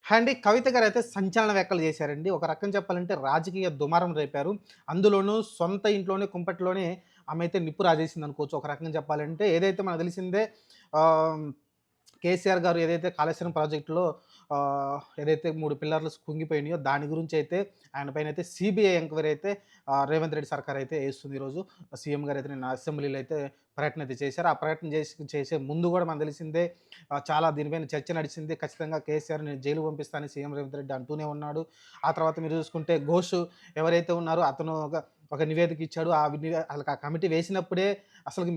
అండి కవిత గారైతే సంచలన వ్యాఖ్యలు చేశారండి. ఒక రకంగా చెప్పాలంటే రాజకీయ దుమారం రేపారు. అందులోనూ సొంత ఇంట్లోనే కుంపటిలోనే ఆమె అయితే నిప్పు రాజేసిందనుకోవచ్చు. ఒక రకంగా చెప్పాలంటే ఏదైతే మనకు తెలిసిందే ఆహ్, కేసీఆర్ గారు ఏదైతే కాళేశ్వరం ప్రాజెక్టులో ఏదైతే 3 పిల్లర్లు కుంగిపోయినాయో దాని గురించైతే ఆయన పైనైతే సీబీఐ ఎంక్వైరీ అయితే రేవంత్ రెడ్డి సర్కార్ అయితే ఏస్తుంది ఈరోజు. సీఎం గారైతే నిన్న అసెంబ్లీలో అయితే ప్రకటన అయితే చేశారు. ఆ ప్రకటన చేసే ముందు గూడా మనకు తెలిసిందే చాలా దీనిపైన చర్చ నడిచింది. ఖచ్చితంగా కేసీఆర్‌ని జైలుకి పంపిస్తానని సీఎం రేవంత్ రెడ్డి అంటూనే ఉన్నాడు. ఆ తర్వాత మీరు చూసుకుంటే ఘోష్ ఎవరైతే ఉన్నారో అతను ఒక నివేదిక ఇచ్చాడు. అసలకి ఆ కమిటీ వేసినప్పుడే అసలుకి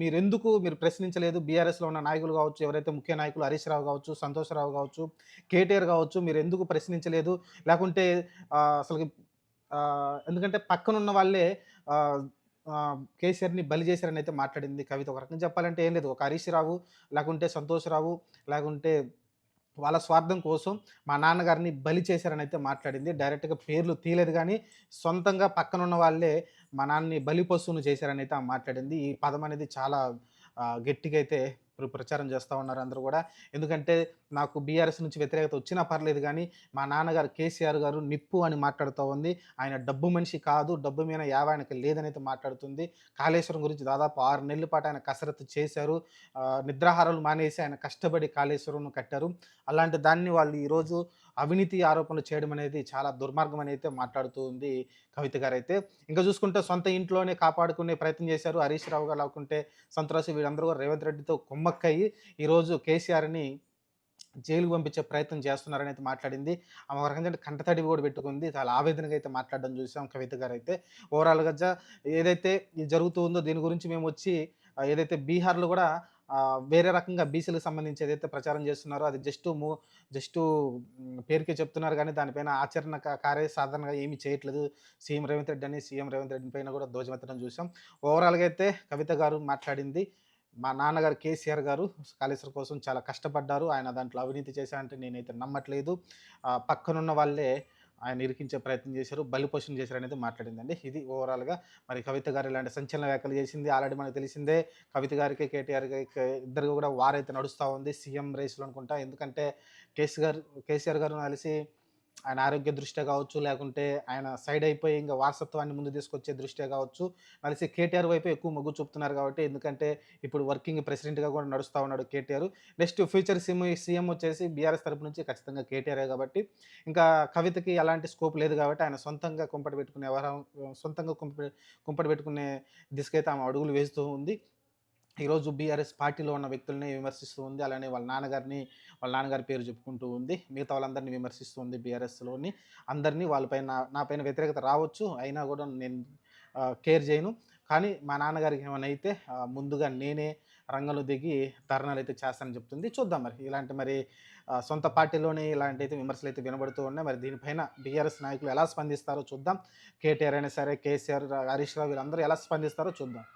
మీరు ప్రశ్నించలేదు. బీఆర్ఎస్‌లో ఉన్న నాయకులు కావచ్చు, ఎవరైతే ముఖ్య నాయకులు హరీష్ రావు కావచ్చు, సంతోష్ రావు కావచ్చు, కేటీఆర్ కావచ్చు, మీరెందుకు ప్రశ్నించలేదు? లేకుంటే అసలకి ఎందుకంటే పక్కనున్న వాళ్ళే ఆహ్, కేసీఆర్‌ని బలి చేశారనైతే మాట్లాడింది కవిత. ఒక రకంగా చెప్పాలంటే ఏం లేదు. ఒక హరీష్ రావు, లేకుంటే సంతోష్ రావు, లేకుంటే వాళ్ళ స్వార్థం కోసం మా నాన్నగారిని బలి చేశారనైతే మాట్లాడింది. డైరెక్ట్‌గా పేర్లు తీయలేదు గానీ, సొంతంగా పక్కనున్న వాళ్ళే మా నాన్నని బలి పశువుని చేశారనైతే ఆమె మాట్లాడింది. ఈ పదం అనేది చాలా గట్టిగా అయితే ఇప్పుడు ప్రచారం చేస్తా ఉన్నారు అందరూ గూడా. ఎందుకంటే నాకు బీఆర్ఎస్ నుంచి వ్యతిరేకత వచ్చినా పర్లేదు గానీ, మా నాన్నగారు కేసీఆర్ గారు నిప్పు అని మాట్లాడుతా ఉంది. ఆయన డబ్బు మనిషి కాదు. డబ్బు మీద యావ ఆయనకి లేదనైతే మాట్లాడుతుంది. కాళేశ్వరం గురించి దాదాపు 6 నెలల పాటు ఆయన కసరత్తు చేశారు. నిద్రాహారాలు మానేసి ఆయన కష్టపడి కాళేశ్వరంను కట్టారు. అలాంటి దాన్ని వాళ్ళు ఈరోజు అవినీతి ఆరోపణలు చేయడం అనేది చాలా దుర్మార్గం అని అయితే మాట్లాడుతూ ఉంది కవిత గారైతే. ఇంకా చూసుకుంటే సొంత ఇంట్లోనే కాపాడుకునే ప్రయత్నం చేశారు. హరీష్ రావు గారు లేకుంటే సంతరాసు వీళ్ళందరూ కూడా రేవంత్ రెడ్డితో కుమ్మక్కయ్యి ఈరోజు కేసీఆర్‌ని జైలుకి పంపించే ప్రయత్నం చేస్తున్నారని అయితే మాట్లాడింది. ఆమె ఒక రకంగా కంటతడి కూడా పెట్టుకుంది. చాలా ఆవేదనగా అయితే మాట్లాడడం చూసాం కవిత గారైతే. ఓవరాల్‌గా ఏదైతే ఇది జరుగుతూ ఉందో దీని గురించి మేమొచ్చి ఏదైతే బీహార్‌లో గూడా వేరే రకంగా బీసీలకు సంబంధించి ఏదైతే ప్రచారం చేస్తున్నారో అది జస్టు పేరుకే చెప్తున్నారు గానీ దానిపైన ఆచరణ కార్యసాధనగా ఏమి చేయట్లేదు. సీఎం రేవంత్ రెడ్డి పైన కూడా ధ్వజమెత్తడం చూసాం. ఓవరాల్‌గా అయితే కవిత గారు మాట్లాడింది మా నాన్నగారు కేసీఆర్ గారు కాళేశ్వరం కోసం చాలా కష్టపడ్డారు. ఆయన దాంట్లో అవినీతి చేశారంటే నేనైతే నమ్మట్లేదు. పక్కనున్న వాళ్ళే ఆయన ఇరికించే ప్రయత్నం చేశారు. బలిపశం చేశారనేది మాట్లాడిందండి. ఇది ఓవరాల్‌గా మరి కవిత గారు ఇలాంటి సంచలన వ్యాఖ్యలు చేసింది. ఆల్రెడీ మనకు తెలిసిందే కవిత గారికి, కేటీఆర్ గారికి ఇద్దరికి కూడా వారైతే నడుస్తా ఉంది. సీఎం రేస్‌లో అనుకుంటా. ఎందుకంటే కేసీఆర్ గారు నాకు తెలిసి ఆయన ఆరోగ్య దృష్ట్యా కావచ్చు, లేకుంటే ఆయన సైడ్ అయిపోయి ఇంక వారసత్వాన్ని ముందుకు తీసుకొచ్చే దృష్ట్యా కావచ్చు, కలిసి కేటీఆర్ వైపే ఎక్కువ మొగ్గు చూపుతున్నారు కాబట్టి ఎందుకంటే ఇప్పుడు వర్కింగ్ ప్రెసిడెంట్‌గా కూడా నడుస్తా ఉన్నాడు కేటీఆర్. నెక్స్ట్ ఫ్యూచర్ సీఎం వచ్చేసి బీఆర్ఎస్ తరపు నుంచి ఖచ్చితంగా కేటీఆరే కాబట్టి, ఇంకా కవితకి ఎలాంటి స్కోప్ లేదు కాబట్టి ఆయన సొంతంగా కుంపటి పెట్టుకునే దిశకైతే ఆమె అడుగులు వేస్తూ ఉంది. ఈరోజు బీఆర్ఎస్ పార్టీలో ఉన్న వ్యక్తుల్ని విమర్శిస్తూ ఉంది. అలానే వాళ్ళ నాన్నగారి పేరు చెప్పుకుంటూ ఉంది. మిగతా వాళ్ళందరిని విమర్శిస్తూ ఉంది బీఆర్ఎస్‌లోని అందరిని. వాళ్ళపైన నా పైన వ్యతిరేకత రావచ్చు. అయినా గూడా నేను కేర్ జేయను. కానీ మా నాన్నగారికి ఏమన్నా అయితే ముందుగా నేనే రంగంలో దిగి ధర్నాలైతే చేస్తానని చెప్తుంది. చూద్దాం మరి. ఇలాంటి మరి సొంత పార్టీలోనే ఇలాంటైతే విమర్శలైతే వినబడుతూ ఉన్నాయి. మరి దీనిపైన బీఆర్ఎస్ నాయకులు ఎలా స్పందిస్తారో చూద్దాం. కేటీఆర్ అయినా సరే, కేసీఆర్, హరీష్ రావు వీళ్ళందరూ ఎలా స్పందిస్తారో చూద్దాం.